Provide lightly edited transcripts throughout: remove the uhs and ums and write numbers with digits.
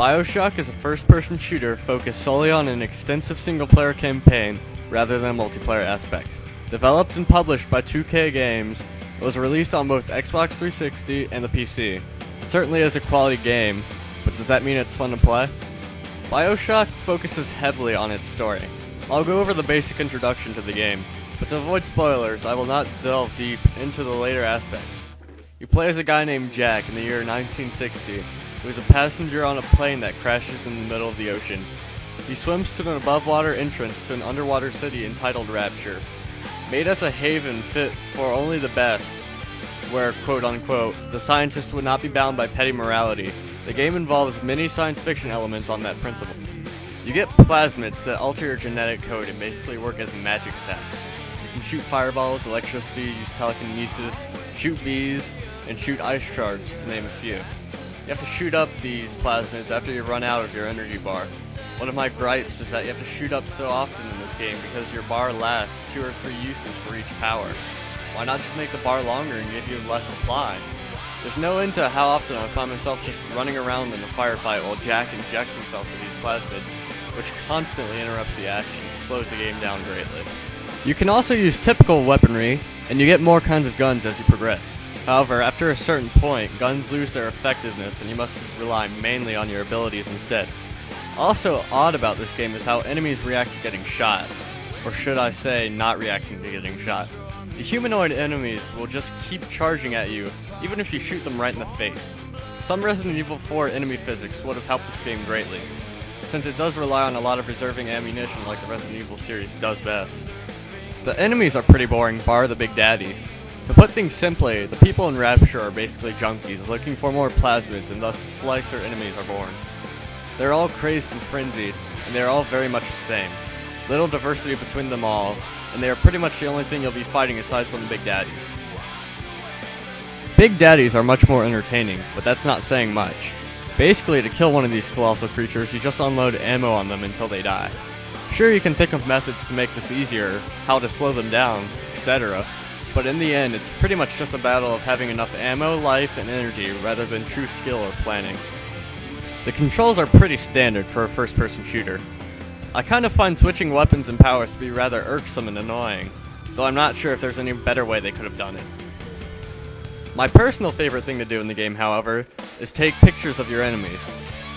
Bioshock is a first-person shooter focused solely on an extensive single-player campaign rather than a multiplayer aspect. Developed and published by 2K Games, it was released on both Xbox 360 and the PC. It certainly is a quality game, but does that mean it's fun to play? Bioshock focuses heavily on its story. I'll go over the basic introduction to the game, but to avoid spoilers, I will not delve deep into the later aspects. You play as a guy named Jack in the year 1960, who is a passenger on a plane that crashes in the middle of the ocean. He swims to an above-water entrance to an underwater city entitled Rapture, made as a haven fit for only the best, where, quote-unquote, the scientist would not be bound by petty morality. The game involves many science fiction elements on that principle. You get plasmids that alter your genetic code and basically work as magic attacks. You can shoot fireballs, electricity, use telekinesis, shoot bees, and shoot ice shards, to name a few. You have to shoot up these plasmids after you run out of your energy bar. One of my gripes is that you have to shoot up so often in this game because your bar lasts 2 or 3 uses for each power. Why not just make the bar longer and give you less supply? There's no end to how often I find myself just running around in a firefight while Jack injects himself with these plasmids, which constantly interrupts the action and slows the game down greatly. You can also use typical weaponry, and you get more kinds of guns as you progress. However, after a certain point, guns lose their effectiveness and you must rely mainly on your abilities instead. Also odd about this game is how enemies react to getting shot, or should I say, not reacting to getting shot. The humanoid enemies will just keep charging at you, even if you shoot them right in the face. Some Resident Evil 4 enemy physics would have helped this game greatly, since it does rely on a lot of reserving ammunition like the Resident Evil series does best. The enemies are pretty boring, bar the big daddies. To put things simply, the people in Rapture are basically junkies looking for more plasmids, and thus the splicer enemies are born. They're all crazed and frenzied, and they are all very much the same. Little diversity between them all, and they are pretty much the only thing you'll be fighting aside from the big daddies. Big daddies are much more entertaining, but that's not saying much. Basically, to kill one of these colossal creatures, you just unload ammo on them until they die. Sure, you can think of methods to make this easier, how to slow them down, etc., but in the end, it's pretty much just a battle of having enough ammo, life, and energy rather than true skill or planning. The controls are pretty standard for a first-person shooter. I kind of find switching weapons and powers to be rather irksome and annoying, though I'm not sure if there's any better way they could have done it. My personal favorite thing to do in the game, however, is take pictures of your enemies.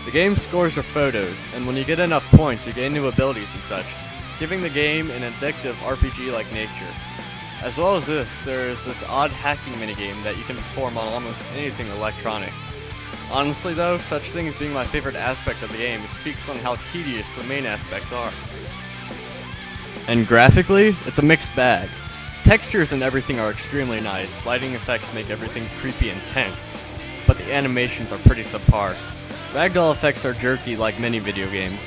The game scores your photos, and when you get enough points, you gain new abilities and such, giving the game an addictive RPG-like nature. As well as this, there is this odd hacking minigame that you can perform on almost anything electronic. Honestly though, such things being my favorite aspect of the game speaks on how tedious the main aspects are. And graphically, it's a mixed bag. Textures and everything are extremely nice, lighting effects make everything creepy and tense, but the animations are pretty subpar. Ragdoll effects are jerky like many video games,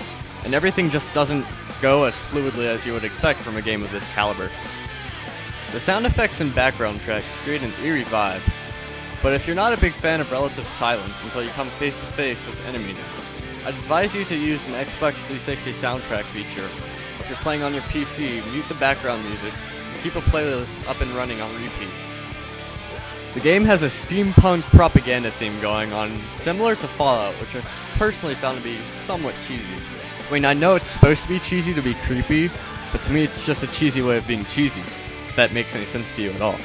and everything just doesn't go as fluidly as you would expect from a game of this caliber. The sound effects and background tracks create an eerie vibe, but if you're not a big fan of relative silence until you come face to face with enemies, I'd advise you to use an Xbox 360 soundtrack feature. If you're playing on your PC, mute the background music and keep a playlist up and running on repeat. The game has a steampunk propaganda theme going on, similar to Fallout, which I personally found to be somewhat cheesy. I mean, I know it's supposed to be cheesy to be creepy, but to me it's just a cheesy way of being cheesy. That makes any sense to you at all.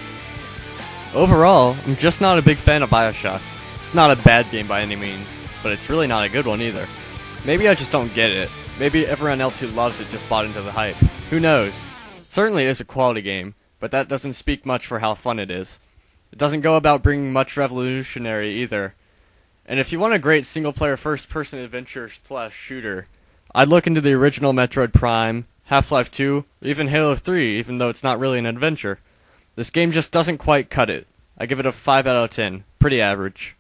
Overall, I'm just not a big fan of Bioshock. It's not a bad game by any means, but it's really not a good one either. Maybe I just don't get it. Maybe everyone else who loves it just bought into the hype. Who knows? It certainly is a quality game, but that doesn't speak much for how fun it is. It doesn't go about bringing much revolutionary either. And if you want a great single-player first-person adventure/shooter, I'd look into the original Metroid Prime, Half-Life 2, or even Halo 3, even though it's not really an adventure. This game just doesn't quite cut it. I give it a 5 out of 10. Pretty average.